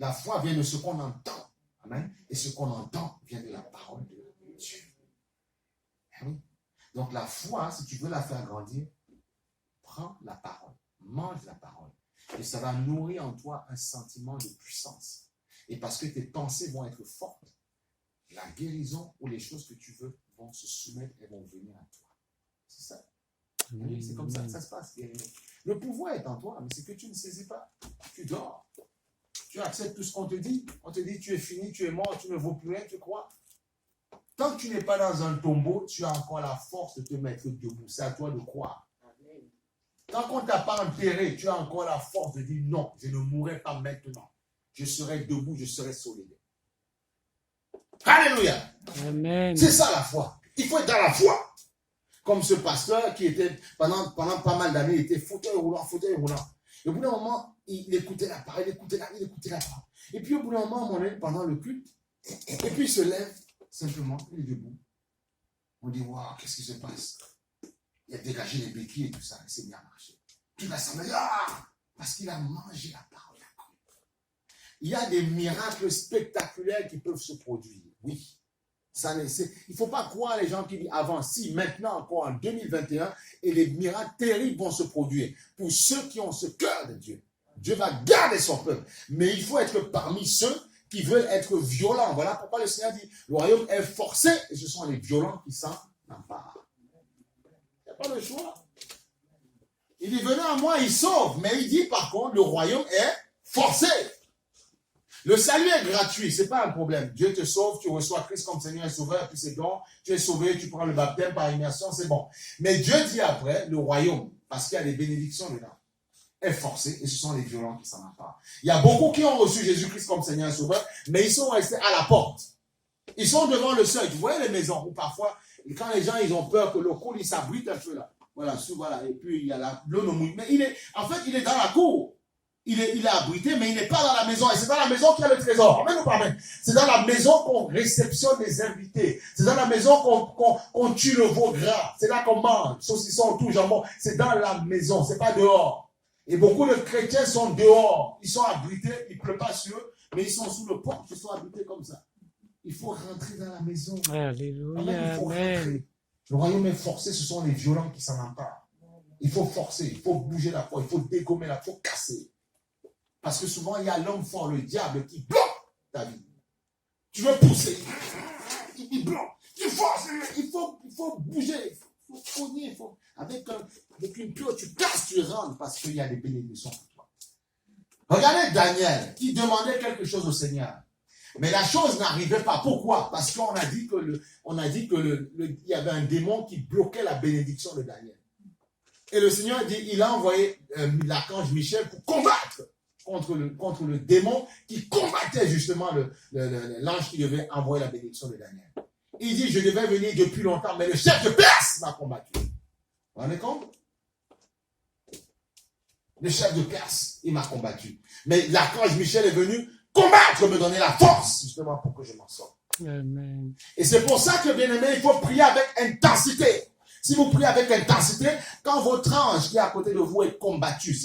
La foi vient de ce qu'on entend. Amen. Et ce qu'on entend vient de la parole de Dieu. Eh oui. Donc la foi, si tu veux la faire grandir, prends la parole, mange la parole. Et ça va nourrir en toi un sentiment de puissance. Et parce que tes pensées vont être fortes, la guérison ou les choses que tu veux vont se soumettre et vont venir à toi. C'est ça. Oui, c'est comme ça que ça se passe, bien aimé. Le pouvoir est en toi, mais c'est que tu ne saisis pas. Tu dors. Tu acceptes tout ce qu'on te dit. On te dit, tu es fini, tu es mort, tu ne vaux plus rien, tu crois. Tant que tu n'es pas dans un tombeau, tu as encore la force de te mettre debout. C'est à toi de croire. Tant qu'on ne t'a pas enterré, tu as encore la force de dire non, je ne mourrai pas maintenant. Je serai debout, je serai solide. Alléluia. Amen. C'est ça la foi. Il faut être dans la foi. Comme ce pasteur qui était, pendant pas mal d'années, il était fauteuil roulant. Et au bout d'un moment, il écoutait la parole, il écoutait la parole. Et puis au bout d'un moment, on est pendant le culte, et puis il se lève, simplement, il est debout. On dit, waouh, qu'est-ce qui se passe? Il a dégagé les béquilles et tout ça, il s'est mis à marcher. Toute l'assemblée, parce qu'il a mangé la parole. Il y a des miracles spectaculaires qui peuvent se produire, oui. Il ne faut pas croire les gens qui disent avant, si, maintenant encore en 2021, et les miracles terribles vont se produire pour ceux qui ont ce cœur de Dieu. Dieu va garder son peuple. Mais il faut être parmi ceux qui veulent être violents. Voilà pourquoi le Seigneur dit, le royaume est forcé et ce sont les violents qui s'en emparent. Il n'y a pas de choix. Il dit, venez à moi, il sauve. Mais il dit, par contre, le royaume est forcé. Le salut est gratuit, ce n'est pas un problème. Dieu te sauve, tu reçois Christ comme Seigneur et Sauveur, puis c'est bon. Tu es sauvé, tu prends le baptême par immersion, c'est bon. Mais Dieu dit après, le royaume, parce qu'il y a des bénédictions dedans, est forcé et ce sont les violents qui s'en emparent. Il y a beaucoup qui ont reçu Jésus-Christ comme Seigneur et Sauveur, mais ils sont restés à la porte. Ils sont devant le seuil. Vous voyez les maisons où parfois, quand les gens ils ont peur que l'eau coule, ils s'abritent un peu là. Voilà, et puis il y a l'eau ne mouille. Mais il est dans la cour. Il est abrité, mais il n'est pas dans la maison. Et c'est dans la maison qu'il y a le trésor. Amen ou pas amen? C'est dans la maison qu'on réceptionne les invités. C'est dans la maison qu'on tue le veau gras. C'est là qu'on mange. Saucisson, tout, jambon. C'est dans la maison. C'est pas dehors. Et beaucoup de chrétiens sont dehors. Ils sont abrités. Il ne pleut pas sur eux. Mais ils sont sous le porte. Ils sont abrités comme ça. Il faut rentrer dans la maison. Alléluia. Amen. Le royaume est forcé. Ce sont les violents qui s'en emparent. Il faut forcer. Il faut bouger la foi. Il faut dégommer la foi. Il faut casser. Parce que souvent, il y a l'homme fort, le diable, qui bloque ta vie. Tu veux pousser. Il bloque. Il force. Il faut bouger. Il faut cogner. Avec une pure, tu casses, tu rentres parce qu'il y a des bénédictions pour toi. Regardez Daniel qui demandait quelque chose au Seigneur. Mais la chose n'arrivait pas. Pourquoi? Parce qu'on a dit il y avait un démon qui bloquait la bénédiction de Daniel. Et le Seigneur dit, il a envoyé l'archange Michel pour combattre contre le démon qui combattait justement l'ange qui devait envoyer la bénédiction de Daniel. Il dit, je devais venir depuis longtemps, mais le chef de Perse m'a combattu. Vous vous rendez compte? Le chef de Perse, il m'a combattu. Mais l'archange Michel est venu combattre, me donner la force, justement, pour que je m'en sorte. Amen. Et c'est pour ça que, bien aimé, il faut prier avec intensité. Si vous priez avec intensité, quand votre ange qui est à côté de vous est combattu,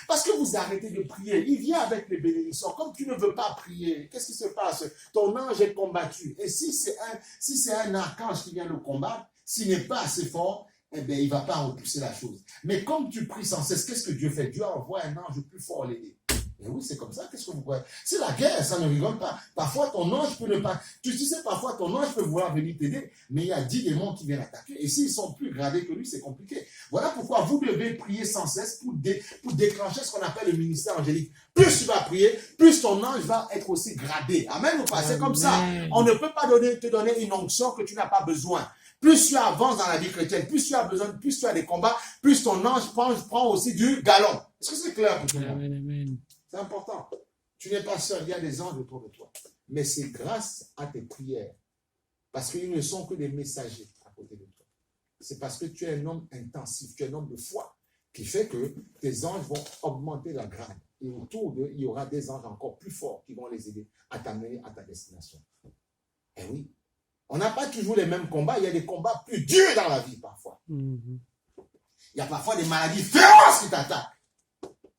parce que vous arrêtez de prier, il vient avec les bénédictions. Comme tu ne veux pas prier, qu'est-ce qui se passe? Ton ange est combattu. Et si c'est un archange qui vient le combattre, s'il n'est pas assez fort, eh bien, il ne va pas repousser la chose. Mais comme tu pries sans cesse, qu'est-ce que Dieu fait? Dieu envoie un ange plus fort l'aider. Et oui, c'est comme ça. Qu'est-ce que vous croyez? C'est la guerre, ça ne rigole pas. Parfois, ton ange peut ne pas... Tu sais, parfois, ton ange peut vouloir venir t'aider, mais il y a 10 démons qui viennent attaquer. Et s'ils sont plus gradés que lui, c'est compliqué. Voilà pourquoi vous devez prier sans cesse pour déclencher ce qu'on appelle le ministère angélique. Plus tu vas prier, plus ton ange va être aussi gradé. Amen ou pas? C'est comme ça. On ne peut pas te donner une onction que tu n'as pas besoin. Plus tu avances dans la vie chrétienne, plus tu as besoin, plus tu as des combats, plus ton ange prend aussi du galon. Est-ce que c'est clair pour tout le monde? Amen. C'est important. Tu n'es pas seul, il y a des anges autour de toi. Mais c'est grâce à tes prières. Parce qu'ils ne sont que des messagers à côté de toi. C'est parce que tu es un homme intensif, tu es un homme de foi, qui fait que tes anges vont augmenter la grade. Et autour d'eux, il y aura des anges encore plus forts qui vont les aider à t'amener à ta destination. Eh oui. On n'a pas toujours les mêmes combats. Il y a des combats plus durs dans la vie parfois. Il y a parfois des maladies féroces qui t'attaquent.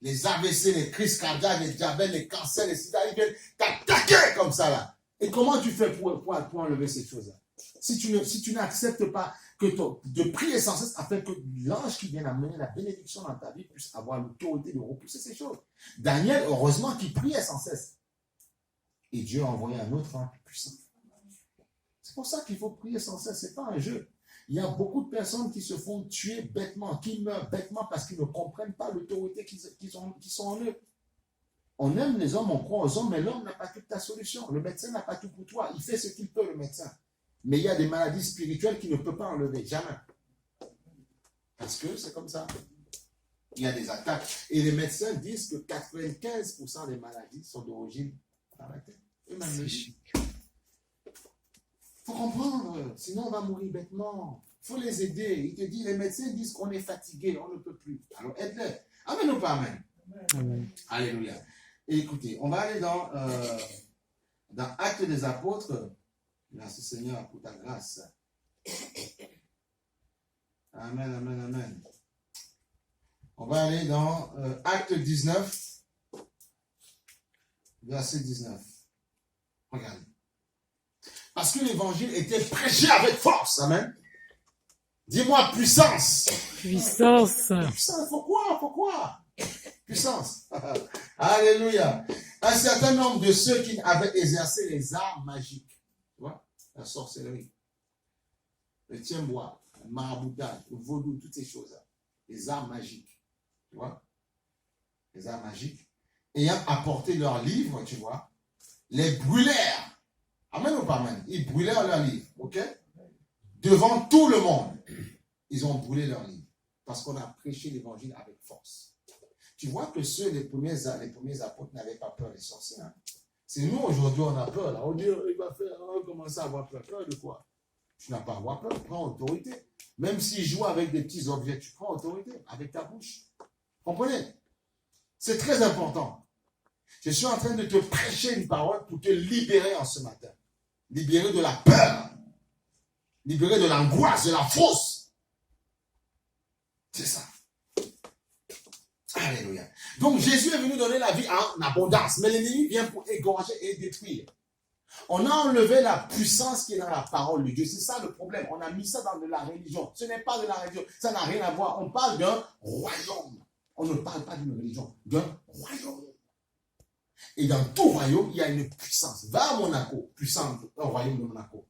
les AVC, les crises cardiaques, les diabètes, les cancers, les sida, ils viennent t'attaquer comme ça là. Et comment tu fais pour enlever ces choses-là? Si tu n'acceptes pas de prier sans cesse afin que l'ange qui vient amener la bénédiction dans ta vie puisse avoir l'autorité de repousser ces choses. Daniel, heureusement qu'il priait sans cesse. Et Dieu a envoyé un autre ange puissant. C'est pour ça qu'il faut prier sans cesse, ce n'est pas un jeu. Il y a beaucoup de personnes qui se font tuer bêtement, qui meurent bêtement parce qu'ils ne comprennent pas l'autorité qui sont en eux. On aime les hommes, on croit aux hommes, mais l'homme n'a pas toute ta solution. Le médecin n'a pas tout pour toi. Il fait ce qu'il peut, le médecin. Mais il y a des maladies spirituelles qu'il ne peut pas enlever, jamais. Parce que c'est comme ça. Il y a des attaques. Et les médecins disent que 95% des maladies sont d'origine dans la tête. Eux-mêmes le disent. Il faut comprendre, sinon on va mourir bêtement. Il faut les aider. Il te dit, les médecins disent qu'on est fatigué, on ne peut plus. Alors aide-les. Amen ou pas amen? Amen. Alléluia. Et écoutez, on va aller dans Actes des Apôtres. Merci Seigneur pour ta grâce. Amen, amen, amen. On va aller dans Actes 19, verset 19. Regardez. Parce que l'évangile était prêché avec force. Amen. Dis-moi puissance. Puissance. Puissance, pourquoi? Puissance. Alléluia. Un certain nombre de ceux qui avaient exercé les arts magiques. Tu vois? La sorcellerie. Le tiens-bois, le maraboutage, le vaudou, toutes ces choses-là. Les arts magiques. Tu vois? Les arts magiques. Ayant apporté leurs livres, tu vois, les brûlèrent. Amen ou pas amen? Ils brûlèrent leurs livres. Ok? Devant tout le monde. Ils ont brûlé leurs livres. Parce qu'on a prêché l'évangile avec force. Tu vois que les premiers apôtres n'avaient pas peur des sorciers. Hein? C'est nous, aujourd'hui, on a peur. Là. On dit, il va commencer à avoir peur. Peur de quoi? Tu n'as pas à avoir peur, tu prends autorité. Même s'il joue avec des petits objets, tu prends autorité avec ta bouche. Comprenez? C'est très important. Je suis en train de te prêcher une parole pour te libérer en ce matin. Libérer de la peur. Libérer de l'angoisse, de la fausse. C'est ça. Alléluia. Donc Jésus est venu donner la vie en abondance, mais l'ennemi vient pour égorger et détruire. On a enlevé la puissance qui est dans la parole de Dieu. C'est ça le problème. On a mis ça dans de la religion. Ce n'est pas de la religion. Ça n'a rien à voir. On parle d'un royaume. On ne parle pas d'une religion, d'un royaume. Et dans tout royaume, il y a une puissance. Va à Monaco, puissance, un royaume de Monaco.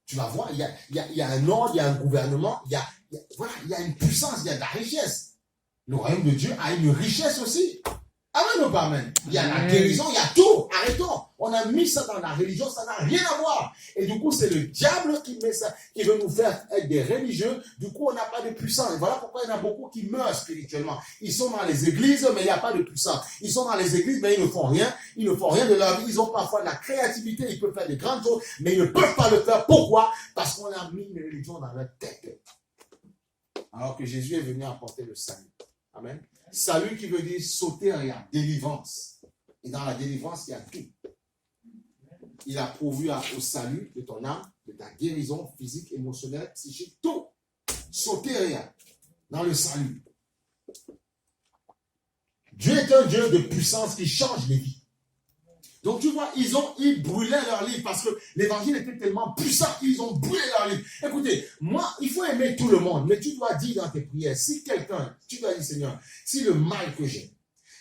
Tu vas voir, il y a un ordre, il y a un gouvernement, il y a une puissance, il y a de la richesse. Le royaume de Dieu a une richesse aussi. Amen ou pas amen? Il y a la guérison, il y a tout. Arrêtons. On a mis ça dans la religion, ça n'a rien à voir. Et du coup, c'est le diable qui met ça, qui veut nous faire être des religieux. Du coup, on n'a pas de puissance. Et voilà pourquoi il y en a beaucoup qui meurent spirituellement. Ils sont dans les églises, mais il n'y a pas de puissance. Ils sont dans les églises, mais ils ne font rien. Ils ne font rien de leur vie. Ils ont parfois de la créativité. Ils peuvent faire des grandes choses, mais ils ne peuvent pas le faire. Pourquoi? Parce qu'on a mis une religion dans leur tête. Alors que Jésus est venu apporter le salut. Amen. Salut qui veut dire sotéria, délivrance. Et dans la délivrance, il y a tout. Il a pourvu au salut de ton âme, de ta guérison physique, émotionnelle, psychique, tout. Sotéria, dans le salut. Dieu est un Dieu de puissance qui change les vies. Donc tu vois, ils brûlaient leurs livres parce que l'évangile était tellement puissant, ils ont brûlé leurs livres. Écoutez, moi, il faut aimer tout le monde, mais tu dois dire dans tes prières, si quelqu'un, tu dois dire Seigneur, si le mal que j'ai,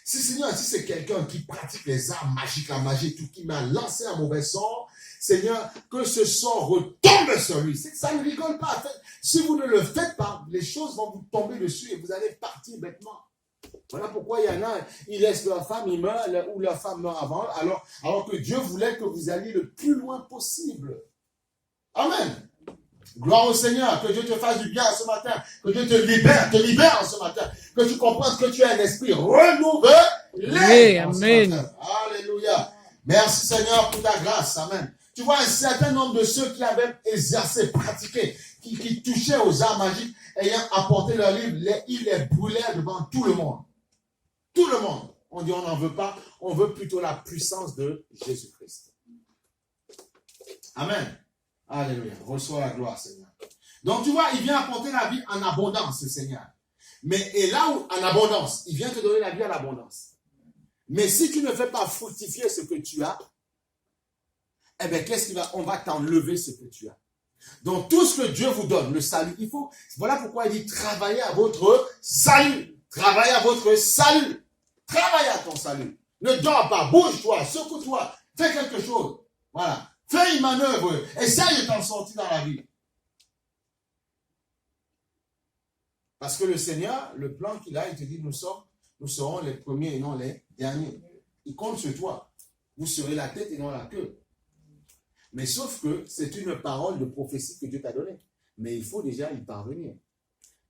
si Seigneur, si c'est quelqu'un qui pratique les arts magiques, la magie, tout, qui m'a lancé un mauvais sort, Seigneur, que ce sort retombe sur lui. Ça ne rigole pas. Si vous ne le faites pas, les choses vont vous tomber dessus et vous allez partir bêtement. Voilà pourquoi il y en a, ils laissent leur femme, ils meurent, ou leur femme meurt avant, alors que Dieu voulait que vous alliez le plus loin possible. Amen. Gloire au Seigneur, que Dieu te fasse du bien ce matin, que Dieu te libère ce matin, que tu comprennes que tu as un esprit renouvelé. Amen. Alléluia. Merci Seigneur pour ta grâce. Amen. Tu vois, un certain nombre de ceux qui avaient exercé, pratiqué, qui touchaient aux arts magiques, ayant apporté leur livre, ils les brûlaient devant tout le monde. Tout le monde. On dit on n'en veut pas, on veut plutôt la puissance de Jésus-Christ. Amen. Alléluia. Reçois la gloire, Seigneur. Donc tu vois, il vient apporter la vie en abondance, ce Seigneur. Mais et là où, en abondance, il vient te donner la vie en abondance. Mais si tu ne fais pas fructifier ce que tu as, eh bien, qu'est-ce qu'il va, on va t'enlever ce que tu as. Donc, tout ce que Dieu vous donne, le salut, il faut, voilà pourquoi il dit travaillez à votre salut. Travaillez à votre salut. Travaille à ton salut. Ne dors pas, bouge-toi, secoue-toi, fais quelque chose. Voilà. Fais une manœuvre, essaye de t'en sortir dans la vie. Parce que le Seigneur, le plan qu'il a, il te dit, nous serons les premiers et non les derniers. Il compte sur toi. Vous serez la tête et non la queue. Mais sauf que c'est une parole de prophétie que Dieu t'a donnée. Mais il faut déjà y parvenir.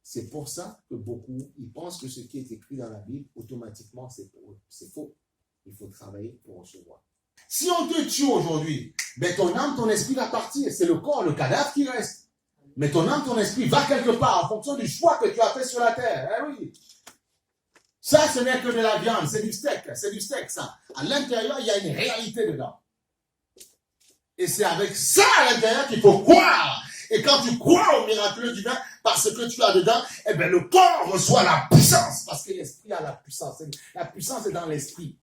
C'est pour ça que beaucoup, ils pensent que ce qui est écrit dans la Bible, automatiquement, c'est pour eux. C'est faux. Il faut travailler pour recevoir. Si on te tue aujourd'hui, ben ton âme, ton esprit va partir. C'est le corps, le cadavre qui reste. Mais ton âme, ton esprit va quelque part en fonction du choix que tu as fait sur la terre. Eh oui. Ça, ce n'est que de la viande, c'est du steak. C'est du steak, ça. À l'intérieur, il y a une réalité dedans. Et c'est avec ça à l'intérieur qu'il faut croire. Et quand tu crois au miracle divin, parce que tu as dedans, eh bien, le corps reçoit la puissance. Parce que l'esprit a la puissance. La puissance est dans l'esprit.